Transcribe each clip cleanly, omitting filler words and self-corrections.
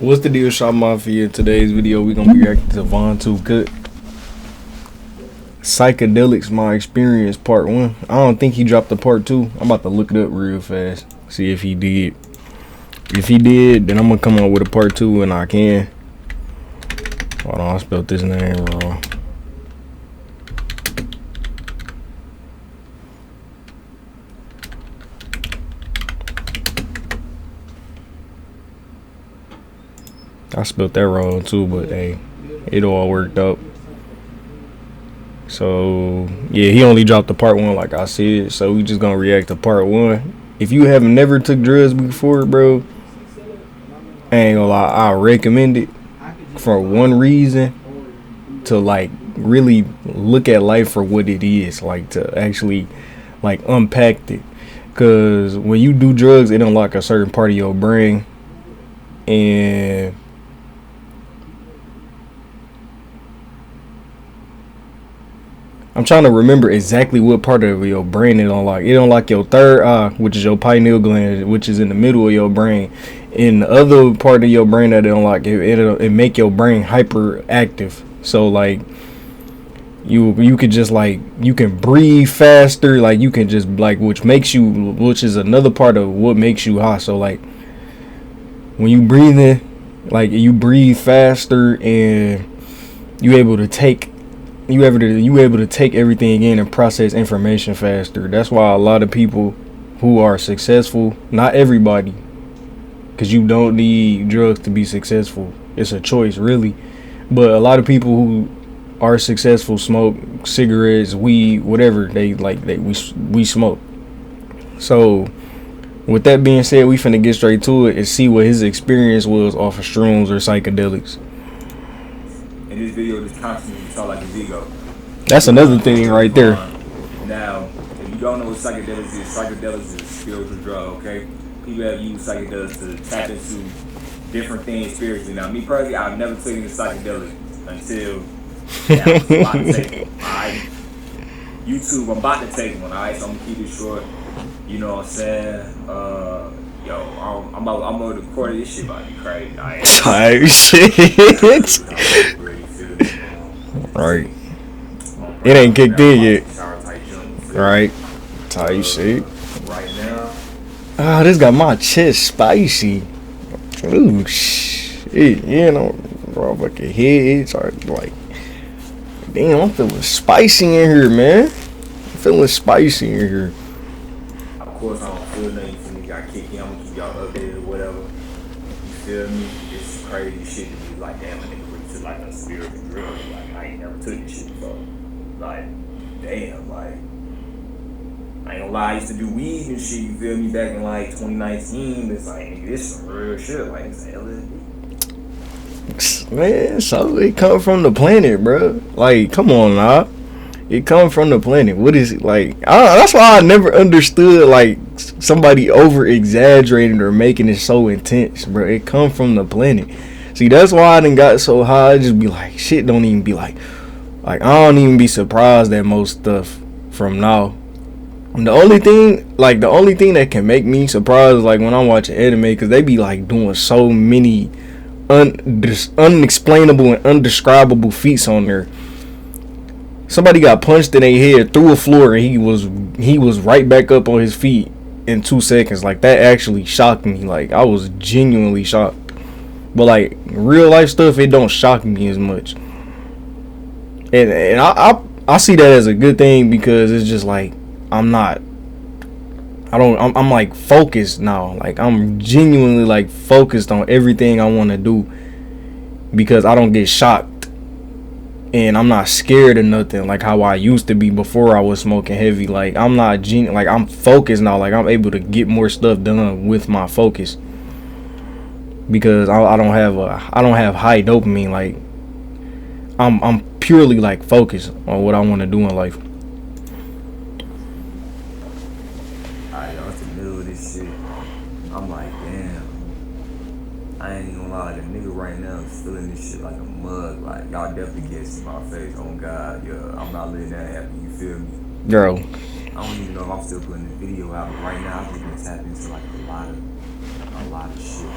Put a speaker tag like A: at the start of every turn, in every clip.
A: What's the deal, Shop Mafia? In today's video, we're gonna be reacting to Von Too Good. Psychedelics, My Experience, Part 1. I don't think he dropped the Part 2. I'm about to look it up real fast, see if he did. If he did, then I'm gonna come up with a Part 2 and I can. Hold on, I spelled this name wrong. I spelled that wrong too, but hey, it all worked out. So yeah, he only dropped the Part 1 like I said, so we just gonna react to Part 1. If you have never took drugs before, bro, I ain't gonna lie, I recommend it for one reason: to like really look at life for what it is, like to actually like unpack it. Cause when you do drugs, it unlock a certain part of your brain, and I'm trying to remember exactly what part of your brain it unlock. It unlock your third eye, which is your pineal gland, which is in the middle of your brain. In the other part of your brain that it unlock, it make your brain hyperactive. So like you could just like, you can breathe faster, like you can just like, which is another part of what makes you high. So like when you breathe in, like you breathe faster and you able to take everything in and process information faster. That's why a lot of people who are successful, not everybody, because you don't need drugs to be successful, it's a choice really, but a lot of people who are successful smoke cigarettes, weed, whatever we smoke. So with that being said, we finna get straight to it and see what his experience was off of shrooms or psychedelics.
B: In this video, just constantly talk like his ego.
A: That's another thing right there.
B: Now, if you don't know what psychedelics is a spiritual drug, okay? People have used psychedelics to tap into different things spiritually. Now, me personally, I've never taken a psychedelic until I was about to take one. Alright? YouTube, I'm about to take one, alright? So I'm gonna keep it short. You know what I'm saying? I'm about to record this shit about to be crazy.
A: Type shit. Right. It ain't kicked in yet. Right. Type shit.
B: Right now.
A: Ah, this got my chest spicy. Ooh, shit. You know, motherfucking heads are like, damn, I'm feeling spicy in here, man. I'm feeling spicy in here.
B: Of course, I don't feel nothing. You feel me? Got kicked in. I'm gonna keep y'all updated or whatever. You feel me? It's crazy shit to be like, damn, a nigga really took like a spiritual drug. Like, I ain't never took this shit before. Like, damn, like, I ain't gonna lie, I used to do weed and shit, you feel me, back in like 2019. It's like, nigga, this some real shit. Like, it's LSD.
A: Man, so it come from the planet, bro. Like, come on now. It come from the planet. What is it like? That's why I never understood like somebody over exaggerating or making it so intense, bro. It come from the planet. See, that's why I done got so high. I just be like, shit don't even be like I don't even be surprised at most stuff from now. The only thing that can make me surprised is like when I'm watching anime, because they be like doing so many unexplainable and undescribable feats on there. Somebody got punched in their head through a floor and he was right back up on his feet in 2 seconds. Like, that actually shocked me. Like, I was genuinely shocked. But like real life stuff, it don't shock me as much. And I see that as a good thing, because it's just like I'm like focused now. Like, I'm genuinely like focused on everything I want to do, because I don't get shocked and I'm not scared of nothing like how I used to be before I was smoking heavy. Like, I'm not like, I'm focused now. Like, I'm able to get more stuff done with my focus, because I don't have high dopamine. Like, I'm purely like focused on what I want to do in life.
B: Alright, y'all, it's the middle of this shit. I'm like, damn. I ain't gonna lie, the nigga right now is feeling this shit like a mug. Like, y'all definitely can't see my face. Oh God, yeah, I'm not letting that happen. You feel me?
A: Girl.
B: I don't even know if I'm still putting the video out, but right now I'm just gonna tap into like a lot of shit.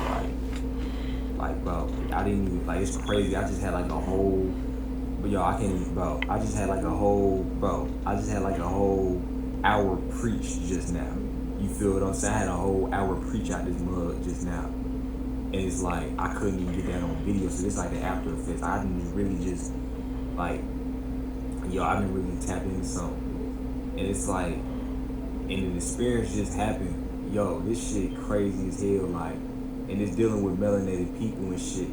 B: Like, bro, I didn't even, like, it's crazy. I just had like a whole, but yo, I can't even, bro. I just had like a whole, bro. I just had like a whole hour preach just now. You feel what I'm saying? I had a whole hour preach out this mug just now. And it's like, I couldn't even get that on video. So it's like the after effects. I didn't really just, like, yo, I didn't really tap into something. And it's like, and the experience just happened. Yo, this shit crazy as hell. Like, and it's dealing with melanated people and shit.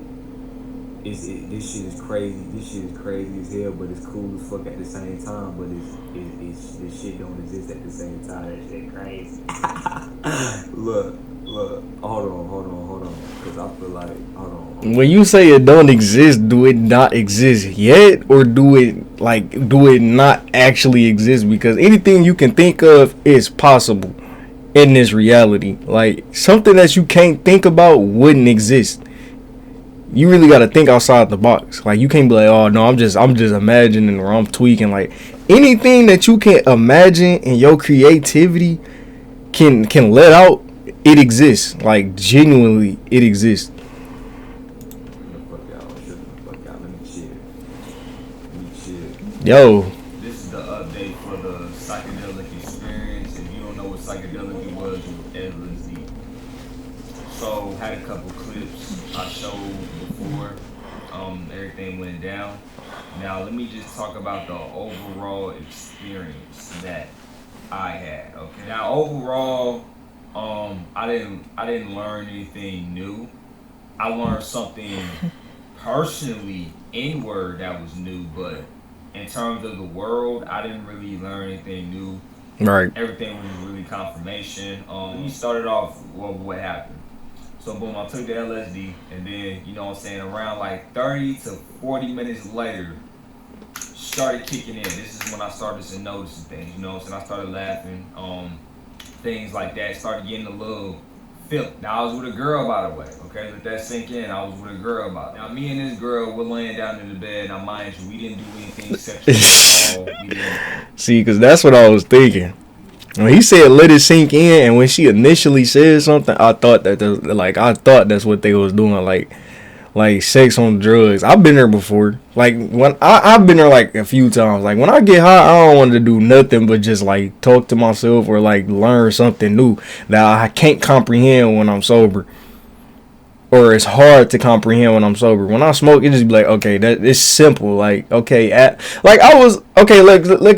B: This shit is crazy. This shit is crazy as hell, but it's cool as fuck at the same time. But this shit don't exist at the same time. That shit crazy. look, hold on, because I feel like, hold on.
A: When you say it don't exist, do it not exist yet, or do it not actually exist? Because anything you can think of is possible in this reality. Like, something that you can't think about wouldn't exist. You really got to think outside the box. Like, you can't be like, oh no, I'm just imagining, or I'm tweaking. Like, anything that you can imagine and your creativity can let out, it exists. Like, genuinely, it exists. Yo.
B: This is the update for the psychedelic experience. If you don't know what psychedelic was LSD. So, had a couple clips I showed before everything went down. Now, let me just talk about the overall experience that I had. Okay. Now, overall, I didn't learn anything new. I learned something personally inward that was new, but in terms of the world, I didn't really learn anything new.
A: Right.
B: Everything was really confirmation. We started off, well, what happened. So boom, I took the LSD, and then, you know what I'm saying, around like 30 to 40 minutes later, started kicking in. This is when I started to notice things, you know what I'm saying? I started laughing, things like that, started getting a little feel. Now, I was with a girl, by the way, okay? Let that sink in. I was with a girl, by the way. Now, me and this girl, we're laying down in the bed. Now, mind you, we didn't do anything sexual at all. We didn't.
A: See, because that's what I was thinking. When he said let it sink in, and when she initially said something, I thought that's what they was doing, like sex on drugs. I've been there before. Like, when I've been there like a few times. Like, when I get high, I don't want to do nothing but just like talk to myself or like learn something new that I can't comprehend when I'm sober, or it's hard to comprehend when I'm sober. When I smoke, it just be like, okay, that it's simple. Like, okay, like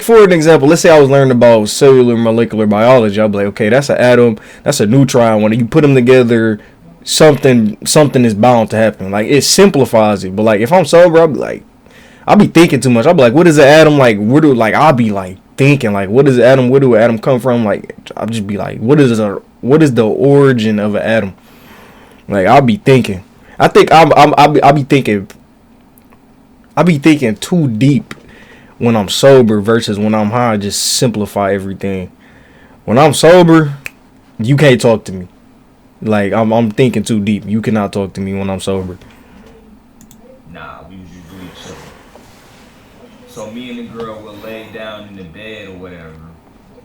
A: for an example, let's say I was learning about cellular molecular biology. I'll be like, okay, that's an atom, that's a neutron. When you put them together, something is bound to happen. Like, it simplifies it. But like, if I'm sober, I'll be thinking too much. I'll be like, what is an atom? Like, I'll be like thinking like, what is an atom? Where do an atom come from? Like, I'll just be like, what is the origin of an atom? Like, I'll be thinking. I'll be thinking too deep when I'm sober versus when I'm high. Just simplify everything. When I'm sober, you can't talk to me. Like, I'm thinking too deep. You cannot talk to me when I'm sober.
B: Nah, we was just really chilling. So me and the girl will lay down in the bed or whatever,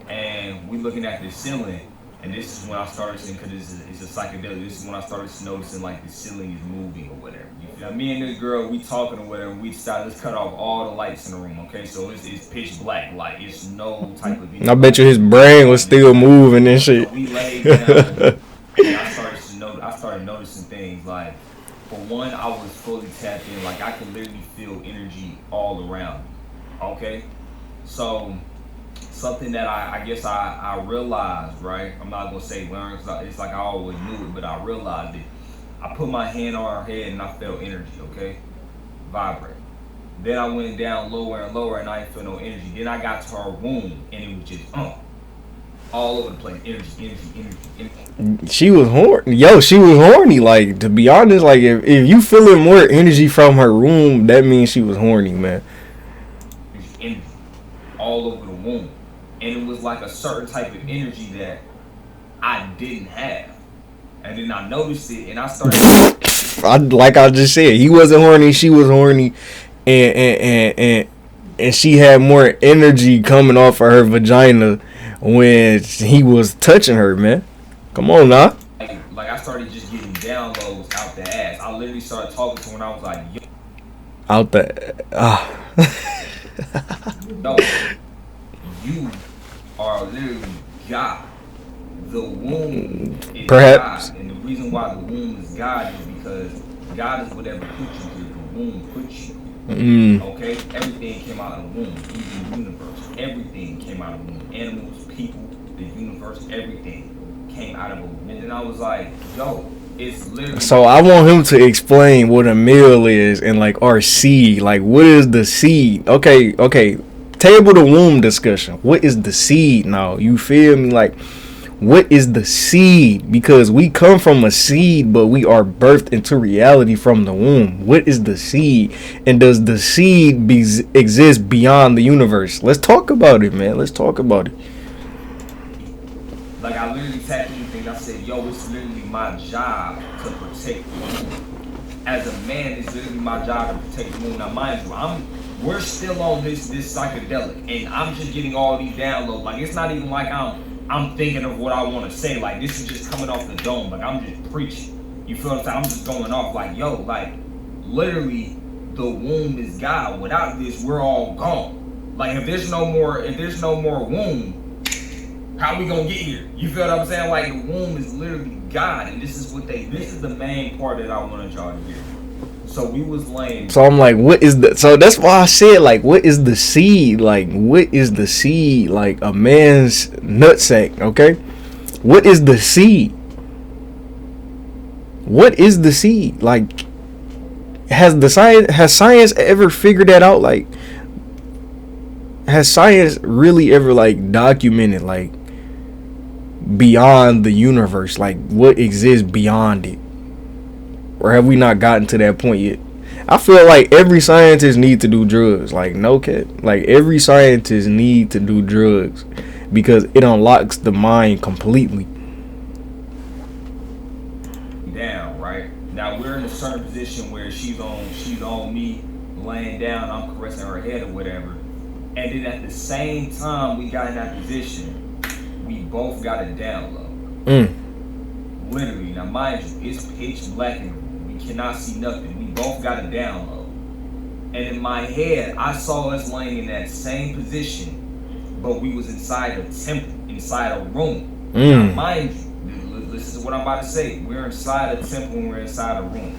B: and we looking at the ceiling. And this is when I started seeing, because it's a psychedelic, this is when I started noticing like the ceiling is moving or whatever. Now, me and this girl, we talking or whatever, we decided let's cut off all the lights in the room, okay? So it's pitch black, like it's no type of...
A: I bet you his brain was still moving and shit.
B: So we laid down, and I started noticing things. Like, for one, I was fully tapped in. Like, I could literally feel energy all around me, okay? So... something that I guess I realized, right? I'm not going to say learn, because it's like I always knew it, but I realized it. I put my hand on her head and I felt energy, okay? Vibrate. Then I went down lower and lower and I didn't feel no energy. Then I got to her womb and it was just, all over the place. Energy.
A: She was horny. Yo, she was horny. Like, to be honest, like, if you feeling more energy from her womb, that means she was horny, man.
B: Energy. All over the womb. And it was like a certain type of energy that I didn't have. And then I noticed it and I started...
A: like I just said, he wasn't horny, she was horny. And she had more energy coming off of her vagina when he was touching her, man. Come on now.
B: Like I started just getting downloads out the ass. I literally started talking to her and I was like,
A: Out the
B: yo, you are literally God. The womb is
A: perhaps.
B: God. And the reason why the womb is God is because God is whatever put you here. The womb put you here. Okay? Everything came out of the womb. Even the universe. Everything came out of the womb. Animals, people, the universe, everything came out of a womb. And then I was like, yo, it's literally.
A: So I want him to explain what a meal is and like our seed. Like, what is the seed? Okay. Table the womb discussion. What is the seed now? You feel me? Like, what is the seed? Because we come from a seed, but we are birthed into reality from the womb. What is the seed? And does the seed exist beyond the universe? Let's talk about it, man. Let's talk about it.
B: Like, I literally tapped anything. I said, yo, it's literally my job to protect the womb. As a man, it's literally my job to protect the womb. Now, mind you, we're still on this psychedelic, and I'm just getting all these downloads. Like, it's not even like I'm thinking of what I want to say. Like, this is just coming off the dome. Like, I'm just preaching. You feel what I'm saying? I'm just going off like, yo, like, literally, the womb is God. Without this, we're all gone. Like, if there's no more womb, how we gonna get here? You feel what I'm saying? Like, the womb is literally God, and this is the main part that I wanted y'all to hear. So we was laying.
A: So I'm like, what is the? So that's why I said, like, what is the seed? Like, what is the seed? Like a man's nutsack, okay? What is the seed? What is the seed? Like, has science ever figured that out? Like, has science really ever like documented like beyond the universe, like what exists beyond it? Or have we not gotten to that point yet? I feel like every scientist needs to do drugs. Like, no cap. Like, every scientist need to do drugs because it unlocks the mind completely.
B: Down, right? Now we're in a certain position where she's on me, laying down, I'm caressing her head or whatever. And then at the same time we got in that position, we both got a download. Literally, now mind you, it's pitch black and we cannot see nothing. We both got a download. And in my head, I saw us laying in that same position, but we was inside a temple, inside a room. Now mind you, listen to what I'm about to say. We're inside a temple and we're inside a room.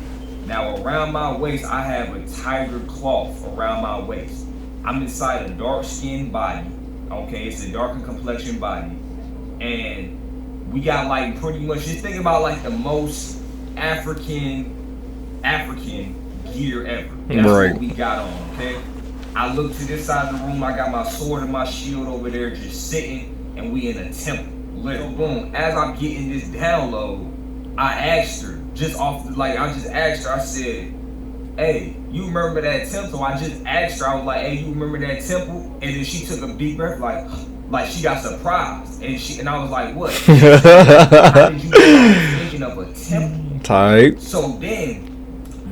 B: Now around my waist, I have a tiger cloth around my waist. I'm inside a dark-skinned body. Okay, it's a darker complexion body. And we got like pretty much, just think about like the most African gear ever. That's right. What we got on, okay? I look to this side of the room, I got my sword and my shield over there just sitting, and we in a temple. Little boom. As I'm getting this download, I asked her, I said, hey, you remember that temple? I just asked her, I was like, hey, you remember that temple? And then she took a deep breath, like she got surprised, and I was like, what? How did you know thinking of a temple?
A: Type.
B: So then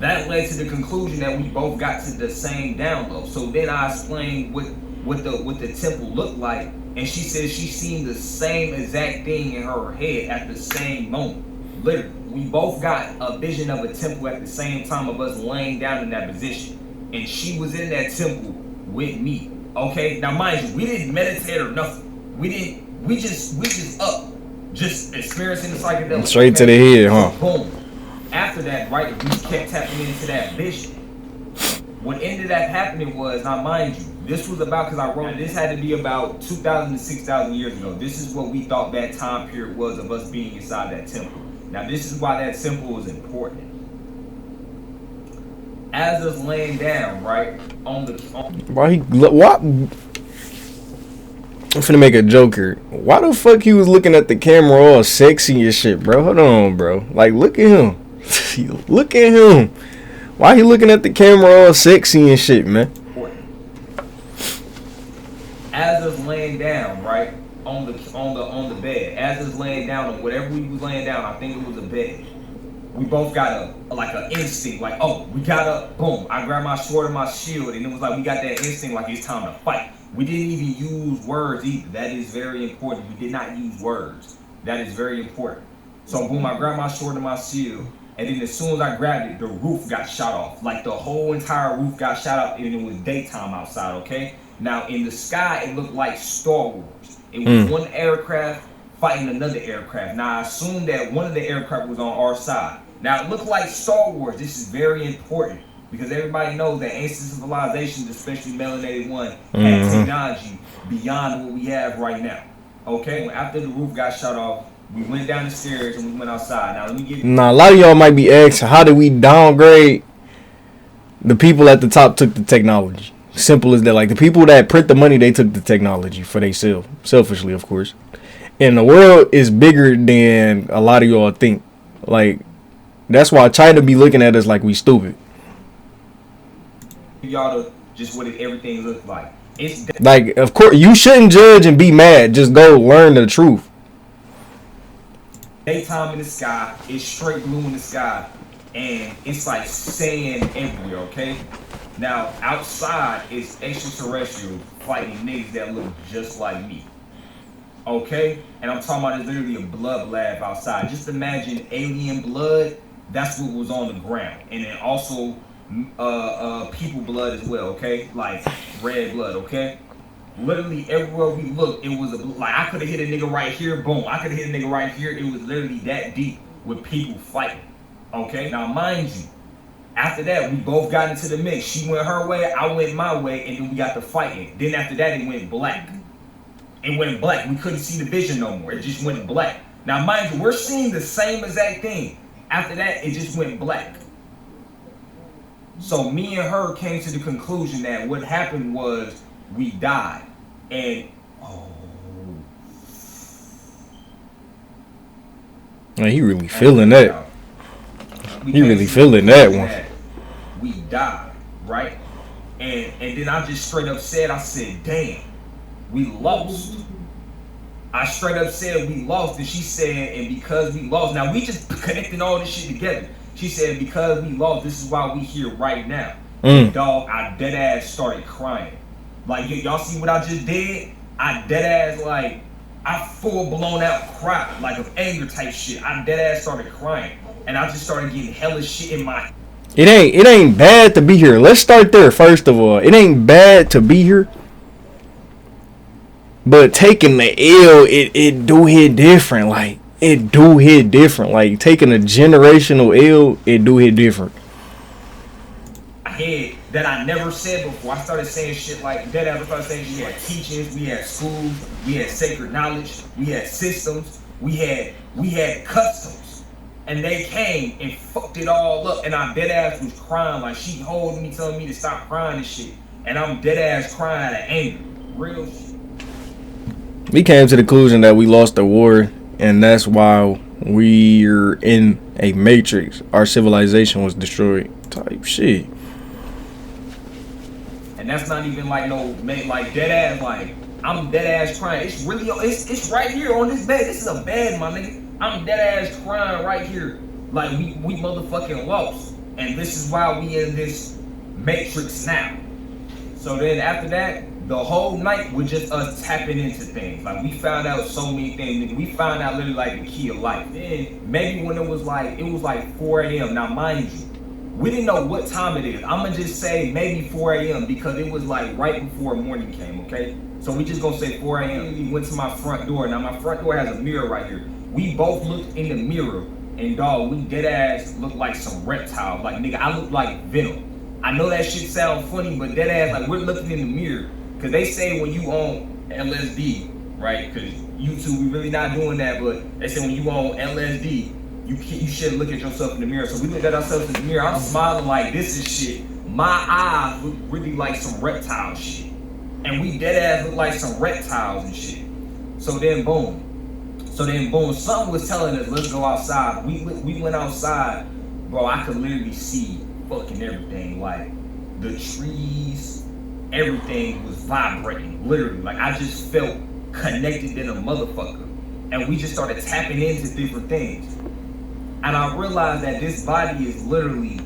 B: that led to the conclusion that we both got to the same download. So then I explained what the temple looked like, and she said she seen the same exact thing in her head at the same moment. Literally, we both got a vision of a temple at the same time of us laying down in that position, and she was in that temple with me. Okay, now mind you, we didn't meditate or nothing. We just up, just experiencing the psychedelic.
A: Straight to the head, huh?
B: So boom. After that, right, we kept tapping into that vision. What ended up happening was, now mind you, this was about, because I wrote, this had to be about 2,000 to 6,000 years ago. This is what we thought that time period was of us being inside that temple. Now this is why that temple was important. As us laying down, right,
A: what? I'm finna make a joke here. Why the fuck he was looking at the camera all sexy and shit, bro? Hold on, bro. Like, look at him. Look at him. Why he looking at the camera all sexy and shit, man?
B: As us laying down, right, on the bed, as us laying down on whatever we was laying down, I think it was a bed. We both got an instinct, like, oh, we gotta, boom. I grabbed my sword and my shield, and it was like we got that instinct, like it's time to fight. We didn't even use words either. That is very important. We did not use words. That is very important. So boom, I grabbed my sword and my shield, And then as soon as I grabbed it, the roof got shot off. Like the whole entire roof got shot off, and it was daytime outside, okay? Now in the sky, it looked like Star Wars. It was one aircraft fighting another aircraft. Now I assumed that one of the aircraft was on our side. Now it looked like Star Wars. This is very important because everybody knows that ancient civilizations, especially melanated one, had technology beyond what we have right now. Okay, after the roof got shut off, we went down the stairs and we went outside. Now let me get.
A: Now a lot of y'all might be asking, how did we downgrade? The people at the top took the technology. Simple as that. Like the people that print the money, they took the technology for themselves, selfishly, of course. And the world is bigger than a lot of y'all think. Like that's why China be looking at us like we stupid.
B: Y'all to just what everything looks like. It's
A: like, of course, you shouldn't judge and be mad. Just go learn the truth.
B: Daytime in the sky, it's straight blue in the sky, and it's like sand everywhere, okay? Now, outside is extraterrestrial fighting niggas that look just like me, okay? And I'm talking about it's literally a blood bath outside. Just imagine alien blood, that's what was on the ground. And then also people blood as well, okay? Like red blood, okay? Literally everywhere we looked, it was like I could have hit a nigga right here, boom. I could have hit a nigga right here. It was literally that deep with people fighting, okay? Now, mind you, after that, we both got into the mix. She went her way, I went my way, and then we got to fighting. Then after that, it went black. It went black. We couldn't see the vision no more. It just went black. Now, mind you, we're seeing the same exact thing. After that, it just went black. So me and her came to the conclusion that what happened was we died. And
A: he really feeling that. He really feeling that one.
B: We died, right? And then I just straight up said, I said, damn, we lost. I straight up said we lost, and she said, and because we lost, now we just connecting all this shit together. She said, because we lost, this is why we here right now. And dog, I dead ass started crying. Like, y'all see what I just did? I dead ass, like, I full blown out cried, like of anger type shit. I dead ass started crying. And I just started getting hella shit in my...
A: It ain't bad to be here. Let's start there, first of all. It ain't bad to be here. But taking the L, it do hit different. Like, it do hit different. Like, taking a generational L, it do hit different.
B: Head that I never said before. I started saying shit like that. I started saying we had teachings, we had schools, we had sacred knowledge, we had systems, we had customs, and they came and fucked it all up. And I dead ass was crying, like she holding me, telling me to stop crying and shit. And I'm dead ass crying out of anger, real shit.
A: We came to the conclusion that we lost the war, and that's why we're in a matrix. Our civilization was destroyed. Type shit.
B: And that's not even like no like dead ass, like I'm dead ass crying. It's really it's right here on this bed. This is a bed, my nigga. I'm dead ass crying right here. Like we motherfucking lost. And this is why we in this matrix now. So then after that, the whole night was just us tapping into things. Like we found out so many things. We found out literally like the key of life. Then maybe when it was like 4 a.m. Now mind you, we didn't know what time it is. I'm gonna just say maybe 4 a.m. because it was like right before morning came, okay? So we just gonna say 4 a.m. We went to my front door. Now my front door has a mirror right here. We both looked in the mirror and dog, we dead ass looked like some reptiles. Like nigga, I look like Venom. I know that shit sound funny, but dead ass, like we're looking in the mirror. Cause they say when you on LSD, right? Cause YouTube, we really not doing that, but they say when you on LSD, you shouldn't look at yourself in the mirror. So we looked at ourselves in the mirror. I'm smiling like this is shit. My eyes look really like some reptile shit. And we dead ass look like some reptiles and shit. So then boom. Something was telling us, let's go outside. We went outside. Bro, I could literally see fucking everything. Like the trees, everything was vibrating. Literally. Like I just felt connected in a motherfucker. And we just started tapping into different things. And I realized that this body is literally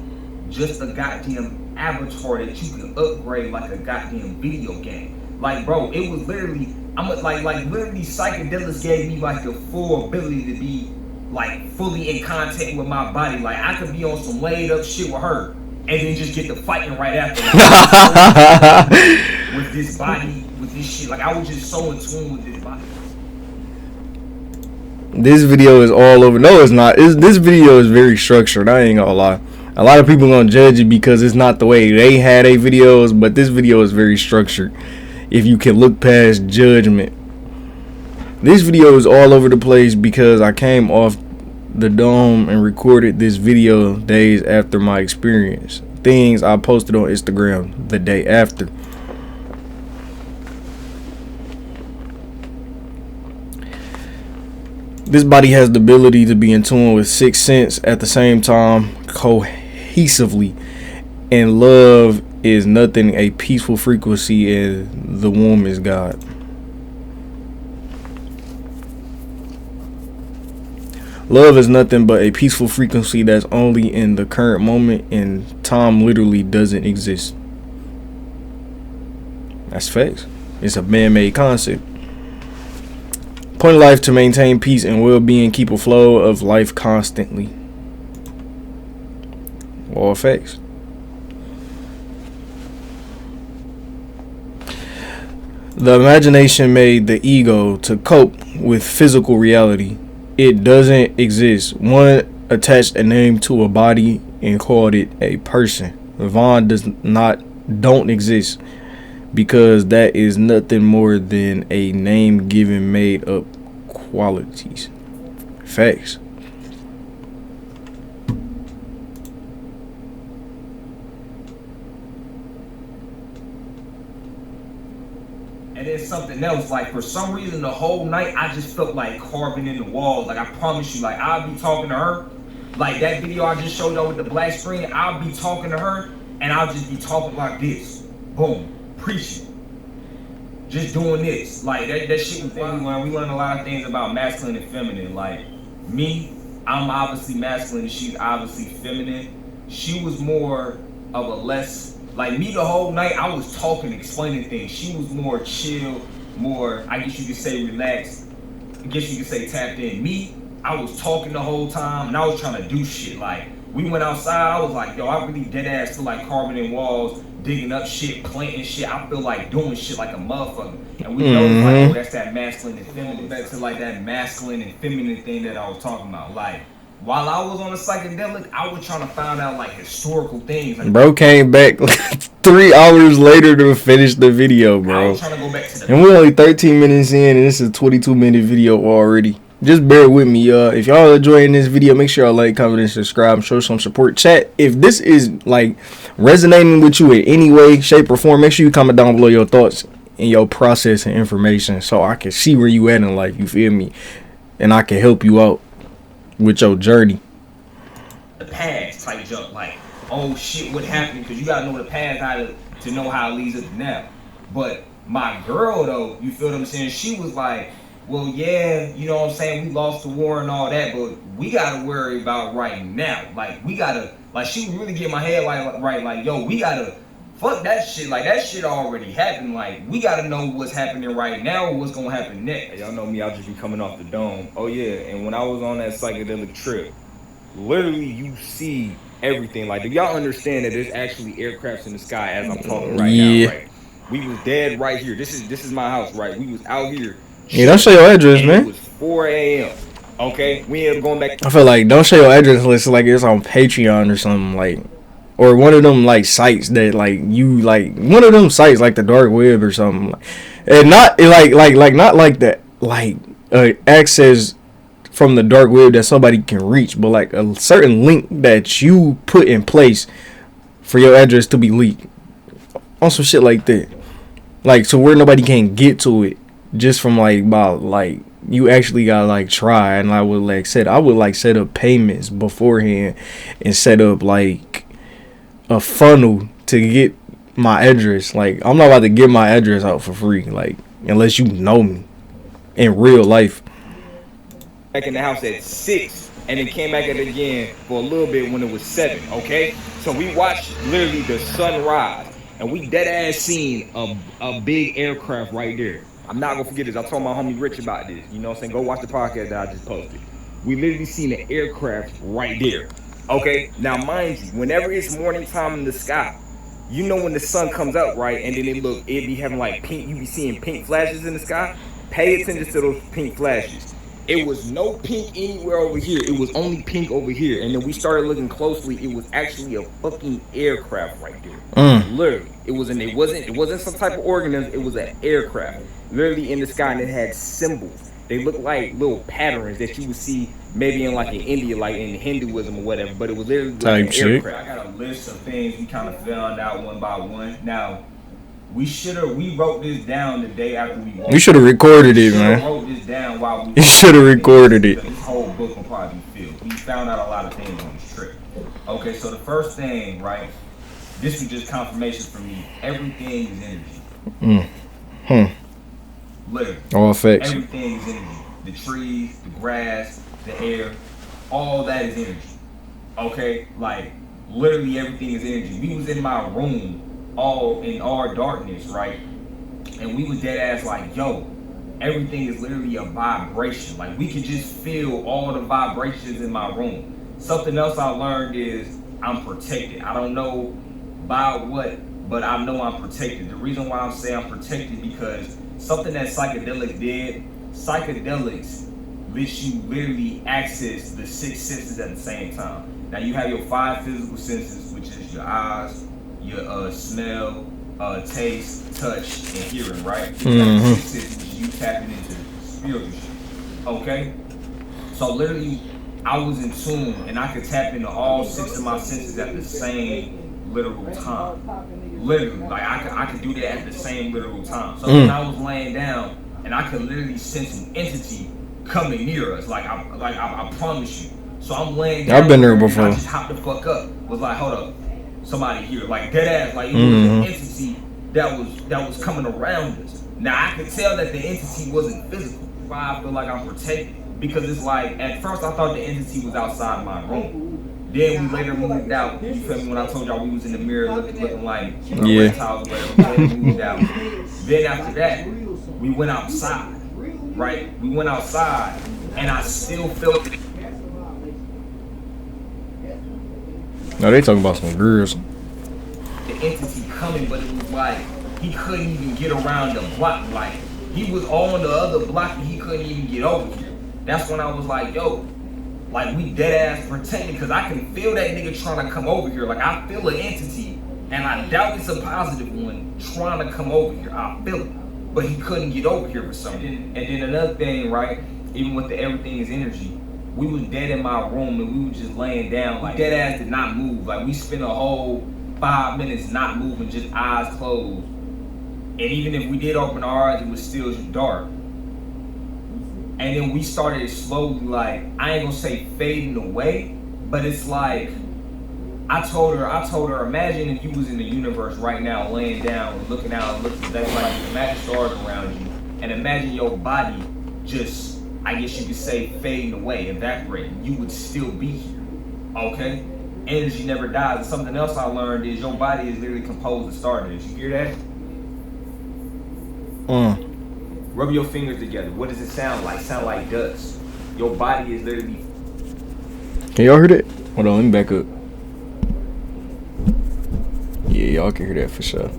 B: just a goddamn avatar that you can upgrade like a goddamn video game. Like, bro, it was literally, literally psychedelics gave me like the full ability to be like fully in contact with my body. Like I could be on some laid up shit with her and then just get to fighting right after. Like, with this body, with this shit. Like I was just so in tune with this body.
A: This video is all over. No, it's not. This video is very structured. I ain't gonna lie. A lot of people gonna judge it because it's not the way they had their videos, but this video is very structured. If you can look past judgment. This video is all over the place because I came off the dome and recorded this video days after my experience. Things I posted on Instagram the day after. This body has the ability to be in tune with sixth sense at the same time, cohesively, and love is nothing a peaceful frequency, and the womb is God. Love is nothing but a peaceful frequency that's only in the current moment, and time literally doesn't exist. That's facts. It's a man-made concept. Point of life to maintain peace and well-being, keep a flow of life constantly. All facts. The imagination made the ego to cope with physical reality. It doesn't exist. One attached a name to a body and called it a person. Vaughn don't exist because that is nothing more than a name given made up qualities. Facts.
B: And then something else, like for some reason the whole night I just felt like carving in the walls. Like I promise you, like I'll be talking to her, like that video I just showed y'all with the black screen, I'll be talking to her and I'll just be talking like this. Boom, preaching. Just doing this. Like that shit was thing we learned a lot of things about masculine and feminine. Like me, I'm obviously masculine and she's obviously feminine. She was more of a less, like me the whole night I was talking, explaining things. She was more chill, more, I guess you could say relaxed. I guess you could say tapped in. Me, I was talking the whole time and I was trying to do shit. Like we went outside, I was like, yo, I really dead ass feel like carving in walls, digging up shit, planting shit. I feel like doing shit like a motherfucker. And we know like, oh, that's that masculine and feminine. Back to like that masculine and feminine thing that I was talking about. Like while I was on a psychedelic, I was trying to find out like historical things. Like,
A: bro came back like 3 hours later to finish the video, bro.
B: I was trying to go back to the
A: and we're only 13 minutes in, and this is a 22-minute video already. Just bear with me, if y'all enjoying this video, make sure y'all like, comment, and subscribe. Show some support. Chat, if this is like resonating with you in any way, shape, or form, make sure you comment down below your thoughts and your process and information so I can see where you at in life, you feel me? And I can help you out with your journey.
B: The past type jump, like, oh shit, what happened? Because you gotta know the past how to know how it leads up to now. But my girl though, you feel what I'm saying? She was like, well, yeah, you know what I'm saying? We lost the war and all that, but we gotta worry about right now. Like, we gotta, like, she would really get my head like, yo, we gotta, fuck that shit. Like, that shit already happened. Like, we gotta know what's happening right now or what's gonna happen next. Y'all know me, I'll just be coming off the dome. Oh, yeah, and when I was on that psychedelic trip, literally you see everything. Like, do y'all understand that there's actually aircrafts in the sky as I'm talking right now, right? We was dead right here. This is my house, right? We was out here.
A: Yeah, don't show your address, man.
B: It was 4 a.m. Okay, we ended up going back.
A: I feel like don't show your address unless like it's on Patreon or something, like, or one of them like sites that like you like one of them sites like the dark web or something, and not like not like that like access from the dark web that somebody can reach, but like a certain link that you put in place for your address to be leaked on some shit like that, like so where nobody can get to it. Just from like about like you actually gotta like try, and I would like set up payments beforehand and set up like a funnel to get my address. Like I'm not about to give my address out for free, like unless you know me in real life.
B: Back in the house at 6 and then came back at it again for a little bit when it was 7. Okay, so we watched literally the sunrise and we dead ass seen a big aircraft right there. I'm not gonna forget this. I told my homie Rich about this. You know what I'm saying? Go watch the podcast that I just posted. We literally seen an aircraft right there. Okay, now mind you, whenever it's morning time in the sky, you know when the sun comes up, right? And then it be having like pink, you be seeing pink flashes in the sky. Pay attention to those pink flashes. It was no pink anywhere over here. It was only pink over here. And then we started looking closely. It was actually a fucking aircraft right there. Literally. It wasn't some type of organism. It was an aircraft. Literally in the sky, and it had symbols. They looked like little patterns that you would see maybe in like in India, like in Hinduism or whatever. But it was literally like an aircraft. I got a list of things we kind of found out one by one. Now, we wrote this down the day after we
A: You should have recorded it, man.
B: Wrote this down while we.
A: You should have recorded it.
B: This whole book will probably be filled. We found out a lot of things on this trip. Okay, so the first thing, right? This was just confirmation for me. Everything is energy. Literally.
A: All facts.
B: Everything is energy. The trees, the grass, the air, all that is energy. Okay, like literally everything is energy. We was in my room, all in our darkness, right? And we was dead ass like, yo, everything is literally a vibration. Like we could just feel all the vibrations in my room. Something else I learned is I'm protected. I don't know by what, but I know I'm protected. The reason why I'm saying I'm protected because something that psychedelics lets you literally access the 6 senses at the same time. Now you have your 5 physical senses, which is your eyes, your smell, taste, touch, and hearing, right? You have the 6 senses, which you tapping into spiritual shit. Okay? So literally, I was in tune, and I could tap into all 6 of my senses at the same literal time. Literally, like I could do that at the same literal time. So when I was laying down, and I could literally sense an entity coming near us, like I promise you. So I'm laying down.
A: I've been there before.
B: I just hopped the fuck up. Was like, hold up, somebody here, like dead ass, like it was an entity that was coming around us. Now I could tell that the entity wasn't physical. Why I feel like I'm protected because it's like at first I thought the entity was outside my room. Then we later moved out. You feel me? When I told y'all we was in the mirror looking like reptiles, whatever. We moved out. Then after that, we went outside. Right? We went outside, and I still felt it.
A: No, they talking about some girls.
B: The entity coming, but it was like he couldn't even get around the block. Like he was on the other block, and he couldn't even get over here. That's when I was like, yo. Like we dead ass protected because I can feel that nigga trying to come over here. Like I feel an entity and I doubt it's a positive one trying to come over here. I feel it. But he couldn't get over here for something. And then another thing, right? Even with the everything is energy, we was dead in my room and we was just laying down. Like dead ass did not move. Like we spent a whole 5 minutes not moving, just eyes closed. And even if we did open our eyes, it was still dark. And then we started slowly, like, I ain't gonna say fading away, but it's like, I told her, imagine if you was in the universe right now, laying down, looking out, that's like, imagine stars around you, and imagine your body just, I guess you could say, fading away, evaporating. You would still be here, okay? Energy never dies. And something else I learned is your body is literally composed of stardust. You hear that? Rub your fingers together. What does it sound like? Sound like dust. Your body is literally.
A: Can y'all hear that? Hold on, let me back up. Yeah, y'all can hear that for sure.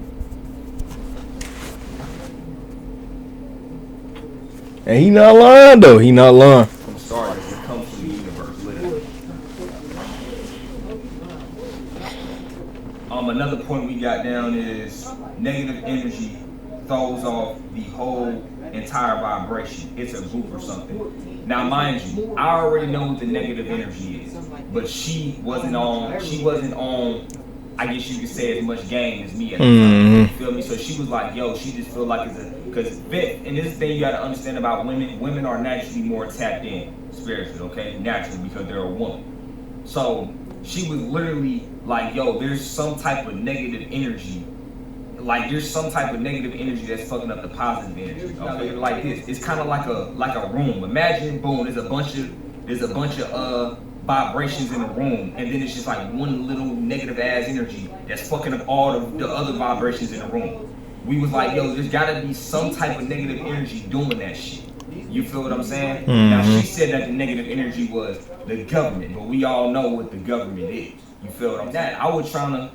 A: And he not lying though. He not lying.
B: From stardust, it comes from the universe, literally. Another point we got down is negative energy throws off the whole entire vibration. It's a group or something. Now mind you, I already know what the negative energy is, but she wasn't on, I guess you could say as much game as me at the time. You feel me? So she was like, yo, she just feel like it's a, because and this thing you gotta understand about women are naturally more tapped in spiritually, okay? Naturally, because they're a woman. So she was literally like, yo, there's some type of negative energy. Like there's some type of negative energy that's fucking up the positive energy. Okay, like this. It's kind of like a room. Imagine, boom, there's a bunch of vibrations in a room, and then it's just like one little negative ass energy that's fucking up all the other vibrations in the room. We was like, yo, there's gotta be some type of negative energy doing that shit. You feel what I'm saying? Now
A: Mm-hmm.
B: she said that the negative energy was the government, but we all know what the government is. You feel what I'm saying? I was trying to,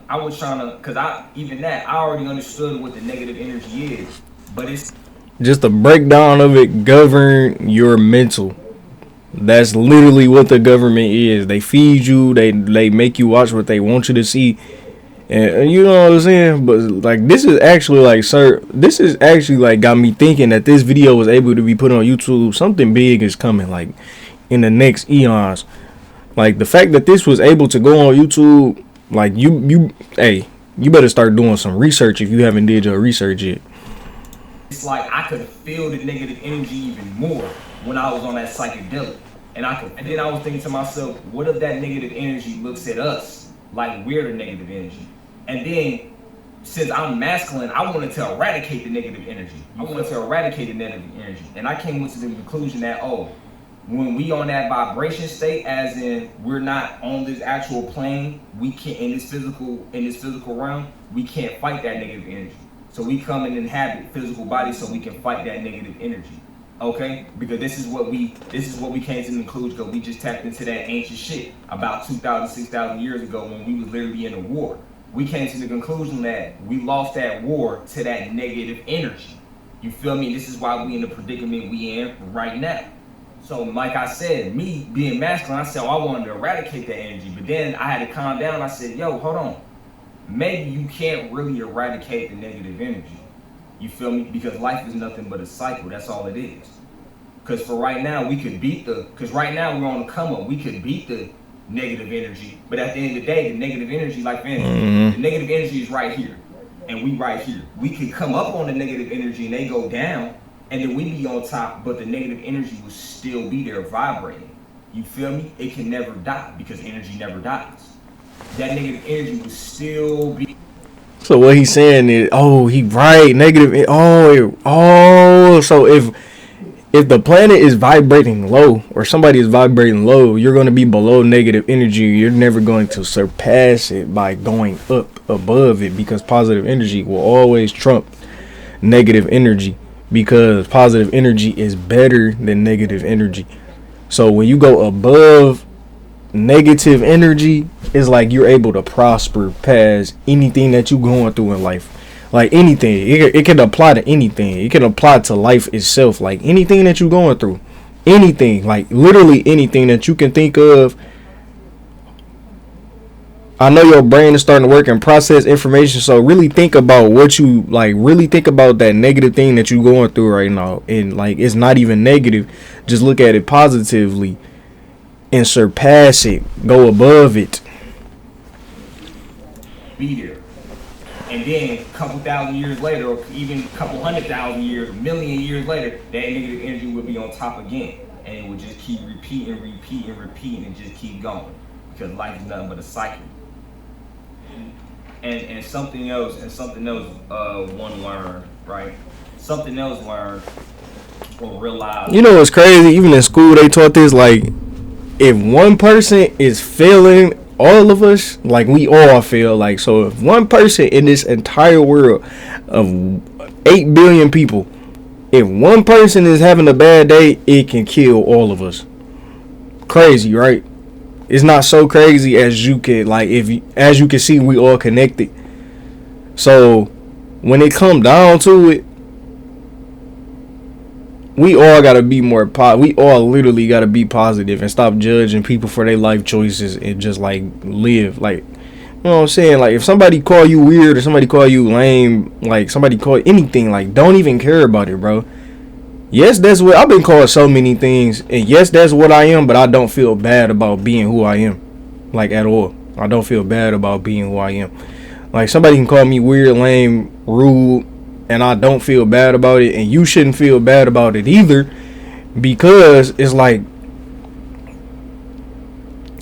B: cause I already understood what the negative energy is, but it's
A: Just a breakdown of it, govern your mental. That's literally what the government is. They feed you, they make you watch what they want you to see. And you know what I'm saying? But like this is actually like, sir, this is actually like got me thinking that this video was able to be put on YouTube. Something big is coming, like in the next eons. Like the fact that this was able to go on YouTube, like hey, you better start doing some research if you haven't did your research yet.
B: it's like I could feel the negative energy even more when I was on that psychedelic. And then I was thinking to myself, what if that negative energy looks at us like we're the negative energy? And then since I'm masculine, I wanted to eradicate the negative energy. And I came to the conclusion that, when we on that vibration state, as in we're not on this actual plane, we can't in this physical realm, we can't fight that negative energy. So we come and inhabit physical bodies so we can fight that negative energy. Okay? Because this is what we came to the conclusion, because we just tapped into that ancient shit about 2,000, 6,000 years ago when we was literally in a war. We came to the conclusion that we lost that war to that negative energy. You feel me? This is why we in the predicament we in right now. So like I said, me being masculine, I said, I wanted to eradicate that energy. But then I had to calm down. I said, yo, hold on. Maybe you can't really eradicate the negative energy. You feel me? Because life is nothing but a cycle. That's all it is. Because for right now, because right now we're on the come up. We could beat the negative energy. But at the end of the day, the negative energy, like the negative energy is right here. And we right here. We could come up on the negative energy and they go down. And then we be on top, but the negative energy will still be there vibrating. You feel me? It can never die because energy never dies. That negative energy will still be.
A: So what he's saying is, he right, negative. So if the planet is vibrating low or somebody is vibrating low, you're going to be below negative energy. You're never going to surpass it by going up above it, because positive energy will always trump negative energy. Because positive energy is better than negative energy. So when you go above negative energy, it's like you're able to prosper past anything that you're going through in life. Like anything. It can apply to anything. It can apply to life itself. Like anything that you're going through. Anything. Like literally anything that you can think of. I know your brain is starting to work and process information, so really think about what you like. Really think about that negative thing that you're going through right now, and like it's not even negative. Just look at it positively and surpass it. Go above it.
B: Be there, and then a couple thousand years later, or even a couple 100,000 years, a million years later, that negative energy will be on top again, and it will just keep repeating, and just keep going, because life is nothing but a cycle. And something else, one learned, right? Something else learned or realized.
A: You know what's crazy? Even in school, they taught this. Like, if one person is failing, all of us, like we all fail. Like, so if one person in this entire world of 8 billion people, if one person is having a bad day, it can kill all of us. Crazy, right? It's not so crazy as you can, like, as you can see, we all connected. So when it come down to it, we all gotta be more we all literally gotta be positive and stop judging people for their life choices and just like live. Like, you know what I'm saying? Like, if somebody call you weird or somebody call you lame, like somebody call anything, like, don't even care about it, bro. Yes, that's what I've been called, so many things, and yes, that's what I am, but I don't feel bad about being who I am, like, at all. I don't feel bad about being who I am. Like, somebody can call me weird, lame, rude, and I don't feel bad about it, and you shouldn't feel bad about it either, because it's like,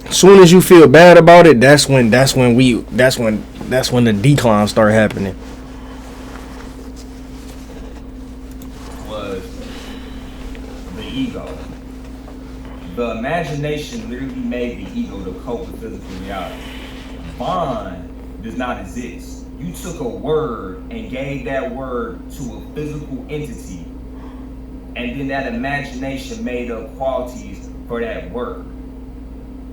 A: as soon as you feel bad about it, that's when the decline start happening.
B: Ego. The imagination literally made the ego to cope with physical reality. Bond does not exist. You took a word and gave that word to a physical entity and then that imagination made up qualities for that word.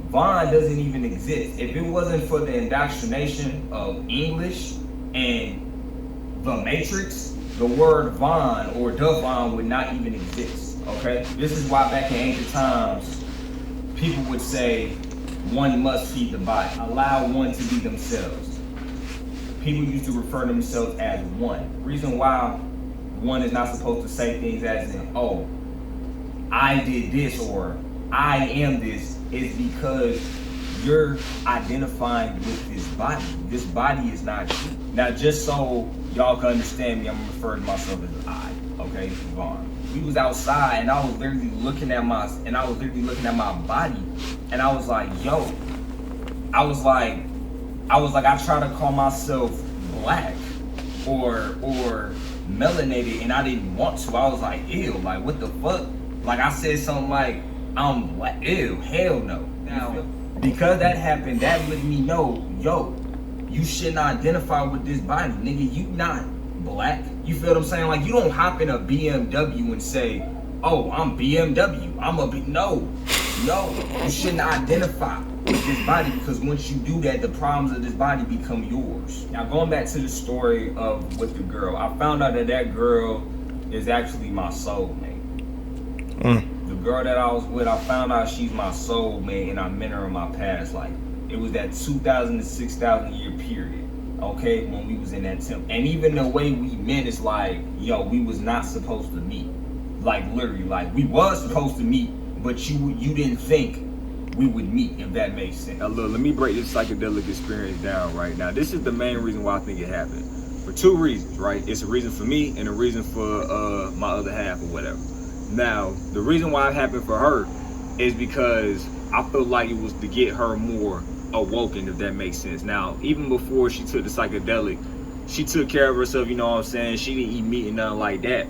B: Vaughn doesn't even exist. If it wasn't for the indoctrination of English and the Matrix, the word Vaughn or Devon would not even exist. Okay? This is why back in ancient times, people would say, one must feed the body. Allow one to be themselves. People used to refer to themselves as one. The reason why one is not supposed to say things as in, oh, I did this or I am this, is because you're identifying with this body. This body is not you. Now, just so y'all can understand me, I'm referring to myself as I, okay, Vaughn. We was outside and I was literally looking at my body, and I was like, yo, I try to call myself black or melanated, and I didn't want to. I was like, ew, like what the fuck? Like I said something like, I'm black, ew, hell no. Now, because that happened, that let me know, yo, you shouldn't identify with this body, nigga. You not black. You feel what I'm saying? Like, you don't hop in a BMW and say, oh, I'm BMW. No. You shouldn't identify with this body, because once you do that, the problems of this body become yours. Now, going back to the story of with the girl, I found out that girl is actually my soulmate. The girl that I was with, I found out she's my soulmate, and I met her in my past life. It was that 2,000 to 6,000 year period, okay, when we was in that temple. And even the way we met is like, yo, we was not supposed to meet. Like, literally, like, we was supposed to meet, but you didn't think we would meet, if that makes sense. Now, look, let me break this psychedelic experience down right now. This is the main reason why I think it happened. For two reasons, right? It's a reason for me and a reason for my other half or whatever. Now, the reason why it happened for her is because I feel like it was to get her more awoken, if that makes sense. Now, even before she took the psychedelic, she took care of herself, you know what I'm saying? She didn't eat meat and nothing like that.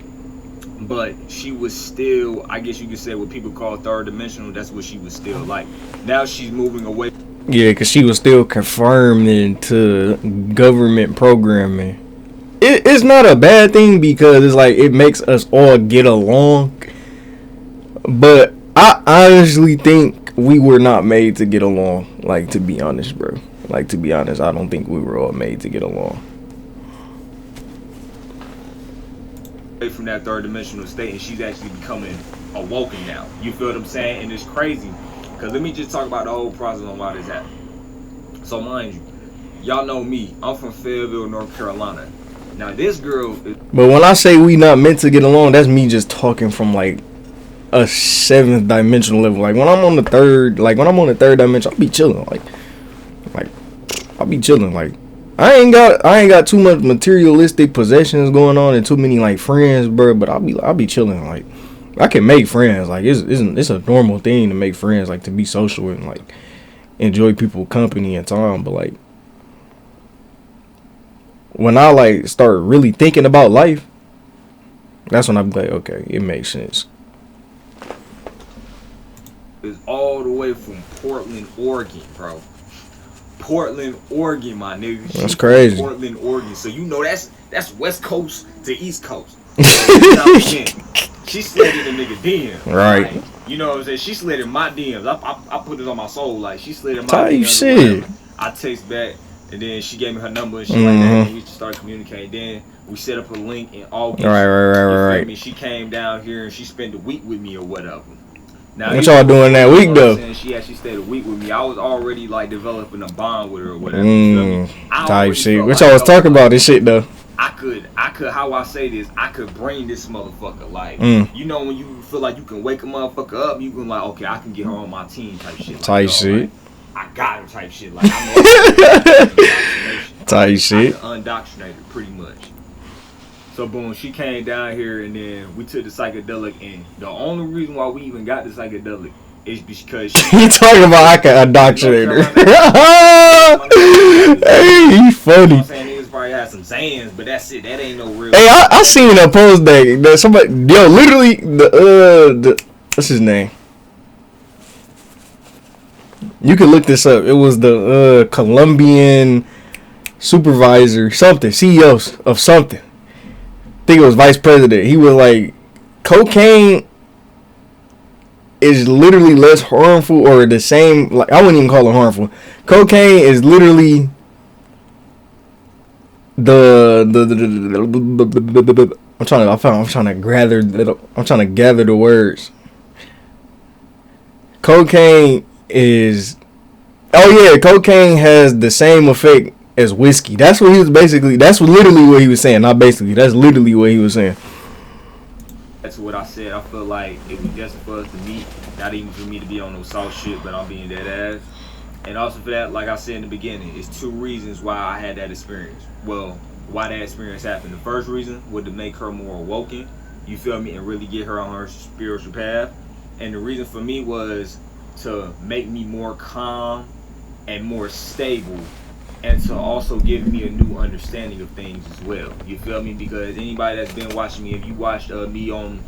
B: But she was still, I guess you could say, what people call third dimensional. That's what she was still like. Now she's moving away.
A: Yeah, because she was still confirmed into government programming. It's not a bad thing, because it's like it makes us all get along. But I honestly think we were not made to get along. Like, to be honest, bro. Like, to be honest, I don't think we were all made to get along.
B: From that third dimensional state, and she's actually becoming awoken now. You feel what I'm saying? And it's crazy, because let me just talk about the whole process on why this happened. So mind you, y'all know me, I'm from Fayetteville, North Carolina. Now this girl is,
A: but when I say we not meant to get along, that's me just talking from like a seventh dimensional level. Like when I'm on the third dimension, I'll be chilling. Like I'll be chilling. Like I ain't got too much materialistic possessions going on and too many like friends, bro. But I'll be chilling. Like I can make friends. Like it's a normal thing to make friends. Like to be social and like enjoy people's company and time. But like when I like start really thinking about life, that's when I'm like, okay, it makes sense.
B: Is all the way from Portland, Oregon, bro. Portland, Oregon, my nigga.
A: That's crazy.
B: Portland, Oregon. So you know that's West Coast to East Coast. So, you know what I'm saying? She slid in the nigga DM.
A: Right.
B: Like, you know what I'm saying? She slid in my DMs. I put it on my soul. Like she slid in my
A: type
B: DMs.
A: Shit.
B: I text back, and then she gave me her number and shit like that. And we just started communicating. Then we set up a link in August.
A: Right.
B: Me? She came down here and she spent a week with me or whatever. Now,
A: what y'all doing that week though?
B: She actually stayed a week with me. I was already like developing a bond with her or whatever.
A: Type shit. What y'all was talking about this shit though?
B: I could. How I say this? I could bring this motherfucker. Like, you know, when you feel like you can wake a motherfucker up, you can like, okay, I can get her on my team type shit. Like,
A: type shit.
B: Like, I got her type shit. Like, I'm
A: type shit.
B: Undoctrinated, pretty much. So boom, she came down here and then we took the psychedelic, and the only reason why we even got the psychedelic is because
A: you talking about I can indoctrinate her. Hey, he funny.
B: You know what I'm saying? Niggas probably had some Zans, but that's it. That ain't no real.
A: Hey, I seen a post that somebody, yo, literally the what's his name? You can look this up. It was the Colombian supervisor, something, CEO of something. I think it was vice president. He was like cocaine is literally less harmful or the same. Like, I wouldn't even call it harmful. Cocaine is literally I'm trying to gather the words. Cocaine is, cocaine has the same effect as whiskey. That's what he was basically. That's literally what he was saying. Not basically. That's literally what he was saying.
B: That's what I said. I feel like it was just for us to meet, not even for me to be on no soft shit, but I'm being dead ass. And also for that, like I said in the beginning, it's two reasons why I had that experience. Well, why that experience happened. The first reason was to make her more awoken, you feel me, and really get her on her spiritual path. And the reason for me was to make me more calm and more stable, and to also give me a new understanding of things as well. You feel me? Because anybody that's been watching me, if you watched me on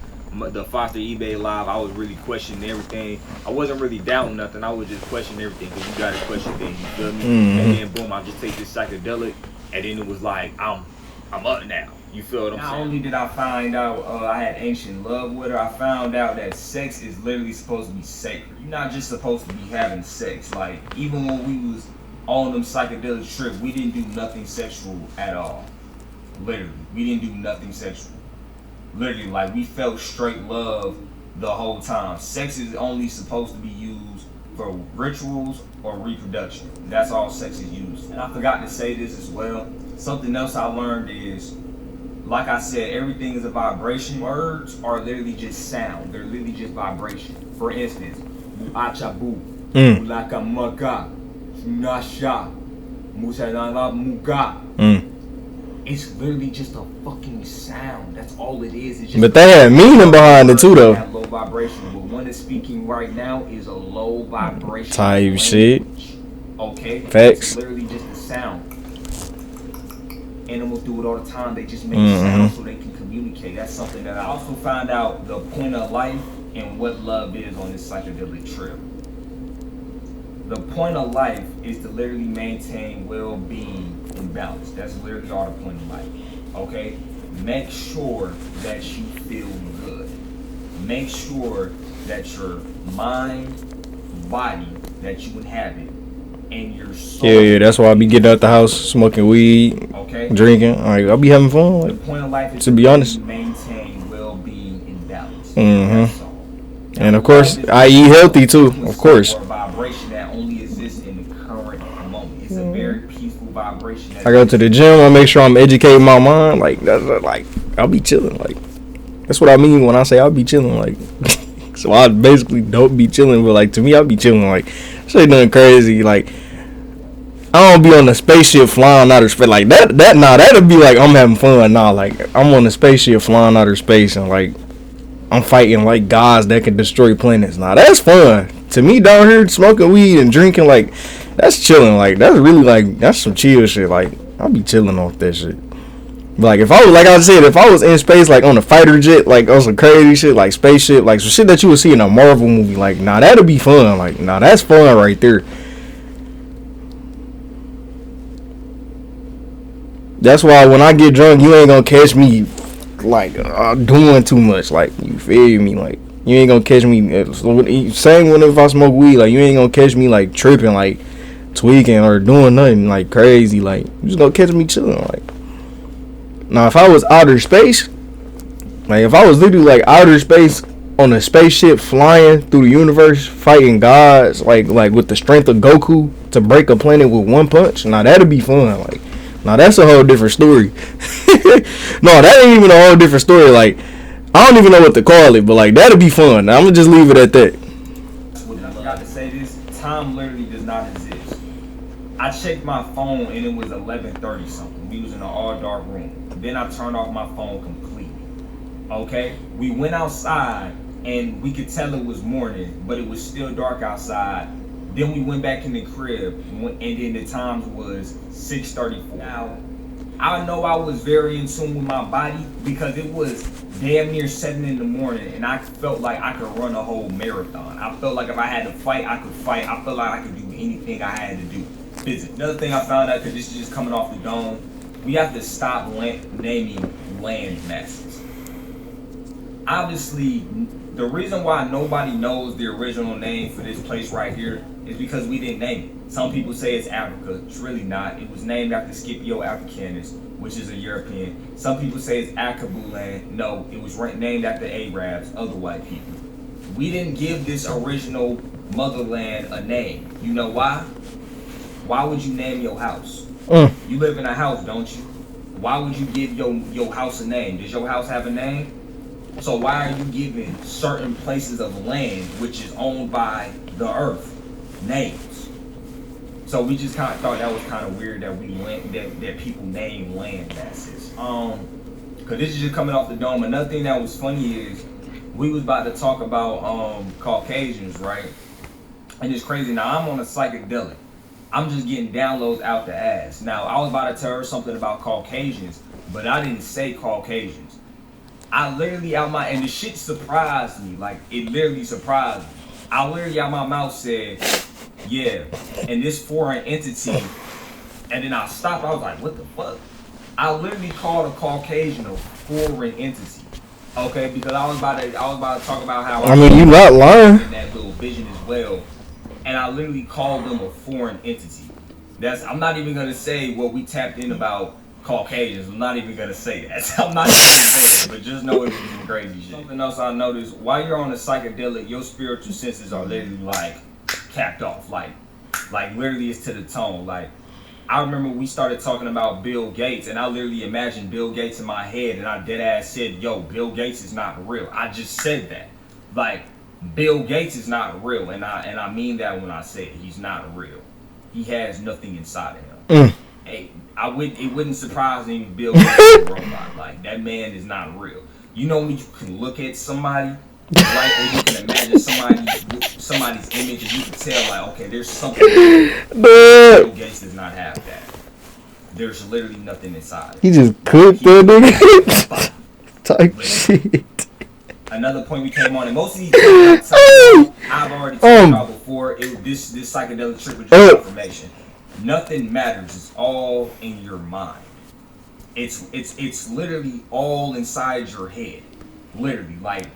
B: the Foster eBay live, I was really questioning everything. I wasn't really doubting nothing. I was just questioning everything, because you gotta question things. You feel me? And then boom, I just take this psychedelic, and then it was like I'm up now. You feel what I'm saying? Not only did I find out I had ancient love with her, I found out that sex is literally supposed to be sacred. You're not just supposed to be having sex. Like, even when we was on them psychedelic trips, we didn't do nothing sexual at all. Literally, we didn't do nothing sexual. Literally, like, we felt straight love the whole time. Sex is only supposed to be used for rituals or reproduction. That's all sex is used. And I forgot to say this as well. Something else I learned is, like I said, everything is a vibration. Words are literally just sound. They're literally just vibration. For instance, achabu, mulaka, nasha, musanala muga. It's literally just a fucking sound. That's all it is. It's just,
A: but they had meaning behind it too, though.
B: Low vibration. But one that's speaking right now is a low vibration.
A: Type shit.
B: Okay.
A: Facts.
B: It's literally just a sound. Animals do it all the time. They just make sounds so they can communicate. That's something that I also found out the point of life and what love is on this psychedelic trip. The point of life is to literally maintain well-being and balance. That's literally all the point of life. Okay? Make sure that you feel good. Make sure that your mind, body, that you inhabit, and your soul.
A: Yeah, that's why I be getting out the house, smoking weed, drinking. Like, I'll be having fun. Like,
B: the point of life is
A: to be honest,
B: maintain well-being and balance.
A: And of course, I eat healthy too. Of course.
B: Vibration that only exists in the current moment. It's a very peaceful vibration.
A: I go to the gym. I make sure I'm educating my mind. Like, that's like, I'll be chilling. Like, that's what I mean when I say I'll be chilling. Like, so I basically don't be chilling, but like, to me, I'll be chilling. Like, shit nothing crazy. Like, I don't be on the spaceship flying outer space like that. That'll be like I'm having fun. Nah, like, I'm on the spaceship flying outer space and like I'm fighting like gods that can destroy planets. Nah, that's fun. To me, down here smoking weed and drinking, like, that's chilling. Like, that's really like, that's some chill shit. Like, I'll be chilling off that shit. But like, if I was, like I said, if I was in space, like on a fighter jet, like on some crazy shit, like spaceship, like some shit that you would see in a Marvel movie, like, nah, that'll be fun. Like, nah, that's fun right there. That's why when I get drunk, you ain't gonna catch me like doing too much. Like, you feel me? Like, you ain't gonna catch me. Same when if I smoke weed, like, you ain't gonna catch me like tripping, like tweaking or doing nothing like crazy. Like, you just gonna catch me chilling. Like, now if I was outer space, like if I was literally like outer space on a spaceship flying through the universe, fighting gods, like with the strength of Goku to break a planet with one punch, now that'd be fun. Like, now that's a whole different story. No, that ain't even a whole different story. Like, I don't even know what to call it, but like, that'll be fun. I'm gonna just leave it at that.
B: I forgot to say this. Time literally does not exist. I checked my phone and it was 11:30 something. We was in an all dark room. Then I turned off my phone completely. Okay, we went outside and we could tell it was morning, but it was still dark outside. Then we went back in the crib, and then the time was 6:34. Now, I know I was very in tune with my body because it was damn near 7 in the morning, and I felt like I could run a whole marathon. I felt like if I had to fight, I could fight. I felt like I could do anything I had to do. Another thing I found out, because this is just coming off the dome, we have to stop naming land masses. obviously, the reason why nobody knows the original name for this place right here is because we didn't name it. Some people say it's Africa. It's really not. It was named after Scipio Africanus, which is a European. Some people say it's Akabu land. No, it was named after Arabs, other white people. We didn't give this original motherland a name. You know why? Why would you name your house? You live in a house, don't you? Why would you give your house a name? Does your house have a name? So why are you giving certain places of land, which is owned by the earth, names? So we just kind of thought that was kind of weird that that people name land masses. Cause this is just coming off the dome. Another thing that was funny is we was about to talk about Caucasians, right? And it's crazy. Now I'm on a psychedelic. I'm just getting downloads out the ass. Now I was about to tell her something about Caucasians, but I didn't say Caucasians. I literally out my, and the shit surprised me. Like, it literally surprised me. I literally out my mouth said, yeah, and this foreign entity, and then I stopped. I was like, what the fuck? I literally called a Caucasian a foreign entity. Okay, because I was about to talk about how
A: I mean, you not lying.
B: In that little vision as well, and I literally called them a foreign entity. I'm not even gonna say what we tapped in about Caucasians. I'm not even gonna say that. I'm not even gonna say that, but just know it was some crazy shit. Something else I noticed, while you're on a psychedelic, your spiritual senses are literally like capped off. Like literally it's to the tone. Like, I remember we started talking about Bill Gates, and I literally imagined Bill Gates in my head, and I dead ass said, yo, Bill Gates is not real. I just said that. Like, Bill Gates is not real, and I mean that when I say it. He's not real. He has nothing inside of him. Hey, it wouldn't surprise me if Bill Gates is a robot. Like, that man is not real. You know when you can look at somebody, right, or you can imagine somebody's image, and you can tell, like, okay, there's something. Bill Gates does not have that. There's literally nothing inside.
A: He just cooked that nigga. Type shit.
B: Another point we came on, and most of these things I've already talked about before. This psychedelic trip was just information. Nothing matters. It's all in your mind. It's literally all inside your head. Literally, like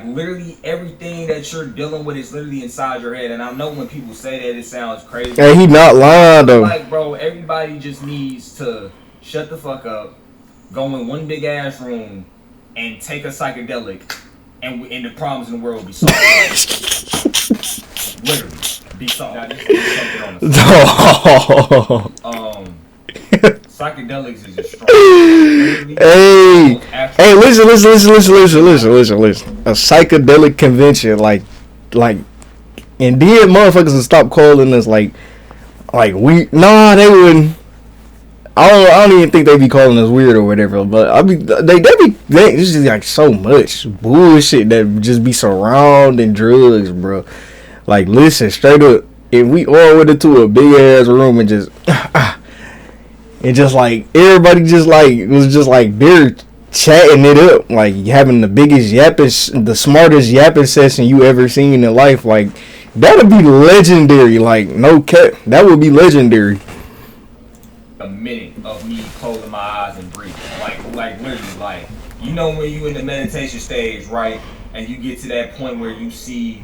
B: literally everything that you're dealing with is literally inside your head. And I know when people say that, it sounds crazy.
A: Hey, he not lying though.
B: Like, bro, everybody just needs to shut the fuck up, go in one big ass room, and take a psychedelic, and the problems in the world will be solved. Literally, be solved. Now, this is something on the psychedelics is a strong.
A: Hey, listen. A psychedelic convention, like, and then motherfuckers would stop calling us like we. Nah, they wouldn't. I don't even think they be calling us weird or whatever. But I mean, this is like so much bullshit that just be surrounding drugs, bro. Like, listen, straight up, if we all went into a big ass room and just. And just like everybody just like was just like they're chatting it up, like having the biggest yapping, the smartest yapping session you ever seen in life. Like, that'd be legendary. Like, no cap, that would be legendary.
B: A minute of me closing my eyes and breathing, like literally, like, you know when you in the meditation stage, right, and you get to that point where you see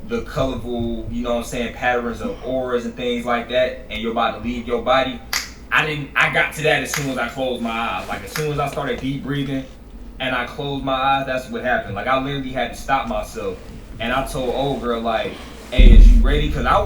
B: the colorful, you know what I'm saying, patterns of auras and things like that, and you're about to leave your body. I got to that as soon as I closed my eyes. Like, as soon as I started deep breathing and I closed my eyes, that's what happened. Like, I literally had to stop myself. And I told old girl, like, hey, is you ready? Because I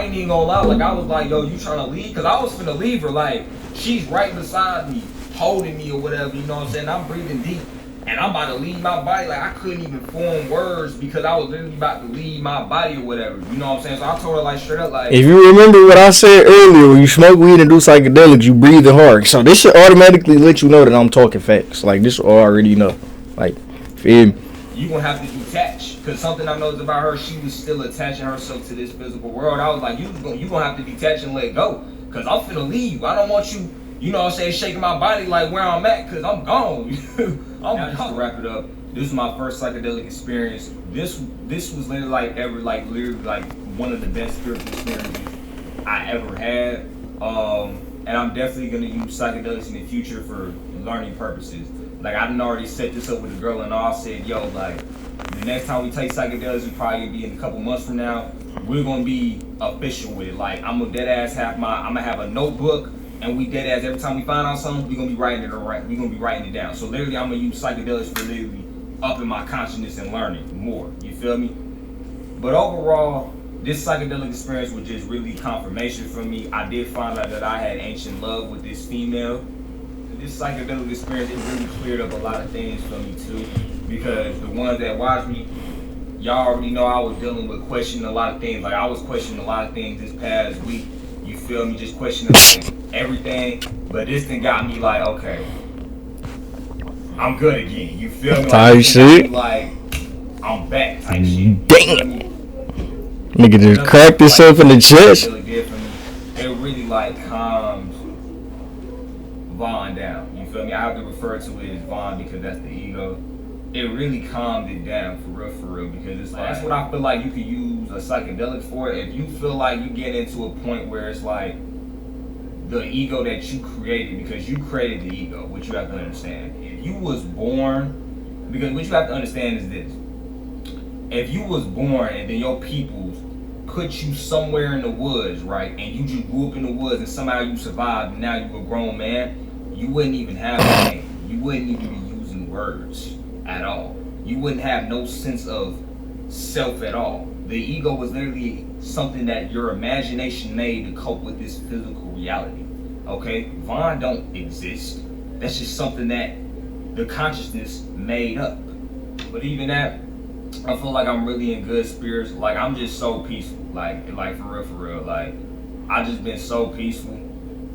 B: ain't even gonna lie. Like, I was like, yo, you trying to leave? Because I was finna leave her. Like, she's right beside me, holding me or whatever, you know what I'm saying? I'm breathing deep. And I'm about to leave my body. Like, I couldn't even form words because I was literally about to leave my body or whatever. You know what I'm saying? So I told her, like, straight up, like...
A: If you remember what I said earlier, when you smoke weed and do psychedelics, you breathe hard. So this should automatically let you know that I'm talking facts. Like, this will already know. Like, feel me?
B: You gonna have to detach. Because something I noticed about her, she was still attaching herself to this physical world. I was like, you gonna have to detach and let go. Because I'm finna leave. I don't want you... You know what I'm saying, shaking my body like where I'm at, because I'm gone. Just to wrap it up, this is my first psychedelic experience. This was literally like one of the best spiritual experiences I ever had. and I'm definitely gonna use psychedelics in the future for learning purposes. Like I done already set this up with a girl and all said, yo, like the next time we take psychedelics, we probably be in a couple months from now. We're gonna be official with it. Like I'm gonna dead ass I'm gonna have a notebook, and we dead ass every time we find out something, we're gonna be writing it around. We're gonna be writing it down. So literally, I'm gonna use psychedelics for literally upping my consciousness and learning more. You feel me? But overall, this psychedelic experience was just really confirmation for me. I did find out that I had ancient love with this female. This psychedelic experience, it really cleared up a lot of things for me too, because the ones that watched me, y'all already know I was dealing with questioning a lot of things. Like I was questioning a lot of things this past week. You feel me? Just questioning like everything. But this thing got me like, okay, I'm good again. You feel me?
A: Type shit.
B: Like I'm back. Type shit.
A: Damn. Nigga just cracked himself in the chest.
B: It really like calms Vaughn down. You feel me? I have to refer to it as Vaughn because that's the ego. It really calmed it down for real, because it's like, that's what I feel like you could use a psychedelic for. If you feel like you get into a point where it's like the ego that you created, because you created the ego, which you have to understand. If you was born, because what you have to understand is this: if you was born and then your peoples put you somewhere in the woods, right, and you just grew up in the woods and somehow you survived and now you're a grown man, you wouldn't even have a name. You wouldn't even be using words at all. You wouldn't have no sense of self at all. The ego was literally something that your imagination made to cope with this physical reality. Okay? Vaughn don't exist. That's just something that the consciousness made up. But even that, I feel like I'm really in good spirits. Like I'm just so peaceful. Like for real. Like I just been so peaceful.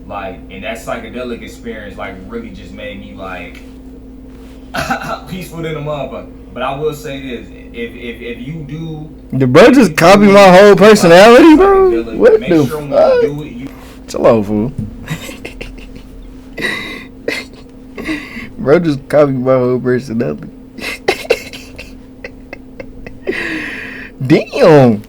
B: Like, and that psychedelic experience like really just made me like peaceful than a motherfucker. But I will say this: if you do,
A: the bro just copied my whole personality, bro. What the fuck? Chill out, fool. Bro just copied my whole personality. Damn.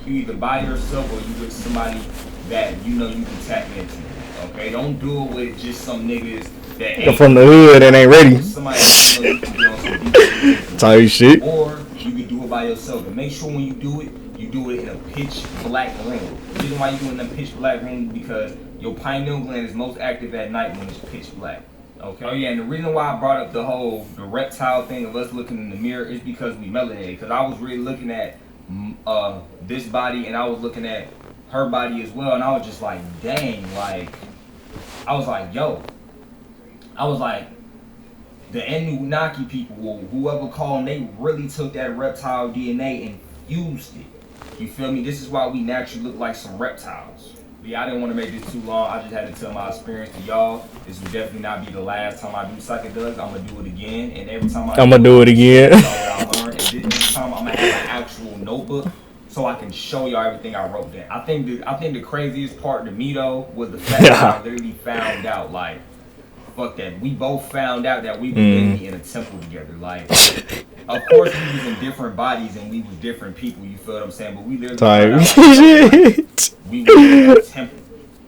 B: You either by yourself or you with somebody that you know you can tap into. Okay, don't do it with just some niggas that ain't
A: from the hood and ain't ready.
B: Somebody that you know you can be on some
A: type shit.
B: Or you can do it by yourself. And make sure when you do it in a pitch black room. The reason why you do it in a pitch black room is because your pineal gland is most active at night when it's pitch black. Okay. Oh yeah, and the reason why I brought up the reptile thing of us looking in the mirror is because we melanated. Because I was really looking at this body and I was looking at her body as well, and I was just like, dang, like I was like, yo, I was like, the Anunnaki people, or whoever called them, they really took that reptile DNA and fused it. You feel me? This is why we naturally look like some reptiles. But yeah, I didn't want to make this too long. I just had to tell my experience to y'all. This will definitely not be the last time I do psychedelics. I'm gonna do it again, and every time
A: I'm gonna do it again.
B: What I learned, and this time I'm gonna have an actual notebook so I can show y'all everything I wrote down. I think the craziest part to me though was the fact that I literally found out, like, fuck that. We both found out that we were literally in a temple together. Like, of course we was in different bodies and we was different people. You feel what I'm saying? But we literally found out, like, we were in a temple.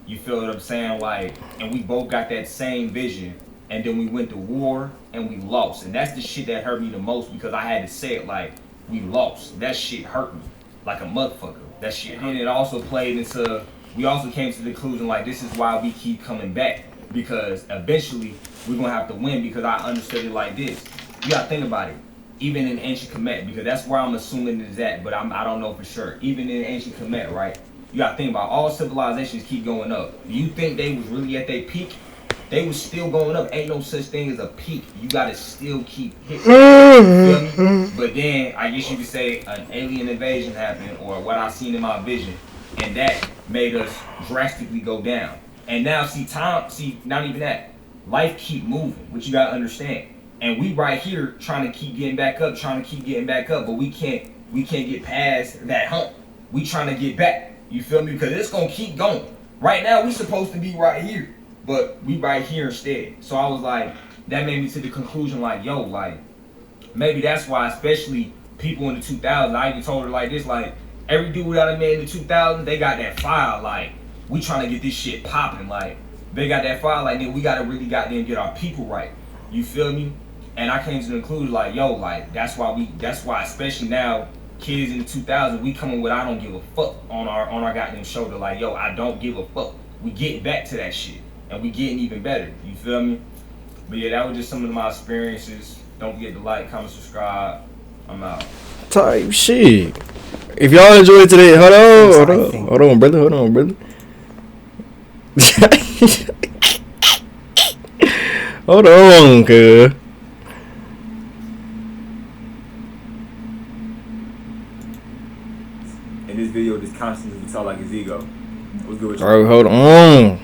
B: You feel what I'm saying? Like, and we both got that same vision. And then we went to war and we lost. And that's the shit that hurt me the most, because I had to say it, like, we lost. That shit hurt me like a motherfucker. That shit. And it also played into, we also came to the conclusion, like, this is why we keep coming back, because eventually we're gonna have to win. Because I understood it like this. You gotta think about it. Even in ancient Kemet, because that's where I'm assuming it is at, but I don't know for sure. Even in ancient Kemet, right? You gotta think about all civilizations keep going up. Do you think they was really at their peak they was still going up. Ain't no such thing as a peak. You gotta still keep hitting. You feel me? But then I guess you could say an alien invasion happened, or what I seen in my vision, and that made us drastically go down. And now not even that. Life keep moving, which you gotta understand. And we right here trying to keep getting back up, but we can't get past that hump. We trying to get back. You feel me? Because it's gonna keep going. Right now we supposed to be right here, but we right here instead. So I was like, that made me to the conclusion like, yo, like, maybe that's why, especially people in the 2000s, I even told her like this, like, every dude that I met in the 2000s, they got that fire, like, we trying to get this shit popping, like, they got that fire, like, then we gotta really goddamn get our people right. You feel me? And I came to the conclusion like, yo, like, that's why especially now, kids in the 2000s, we coming with I don't give a fuck on our goddamn shoulder, like, yo, I don't give a fuck. We getting back to that shit, and we getting even better. You feel me? But yeah, that was just some of my experiences. Don't forget to like, comment, subscribe. I'm out.
A: Type shit. If y'all enjoyed today, hold on, brother. Hold on, cuz.
B: In this video, this constantly talk like his ego. What's good with you?
A: Bro, hold on.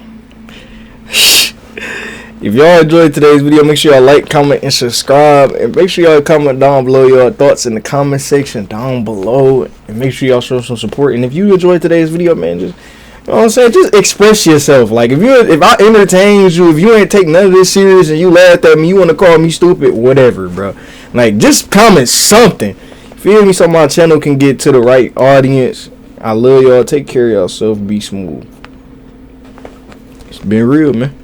A: If y'all enjoyed today's video, make sure y'all like, comment, and subscribe. And make sure y'all comment down below your thoughts in the comment section down below. And make sure y'all show some support. And if you enjoyed today's video, man, just, you know what I'm saying, just express yourself. Like, if I entertained you, if you ain't take none of this serious and you laughed at me, you want to call me stupid, whatever, bro. Like, just comment something. Feel me, so my channel can get to the right audience. I love y'all. Take care of yourself. Be smooth. It's been real, man.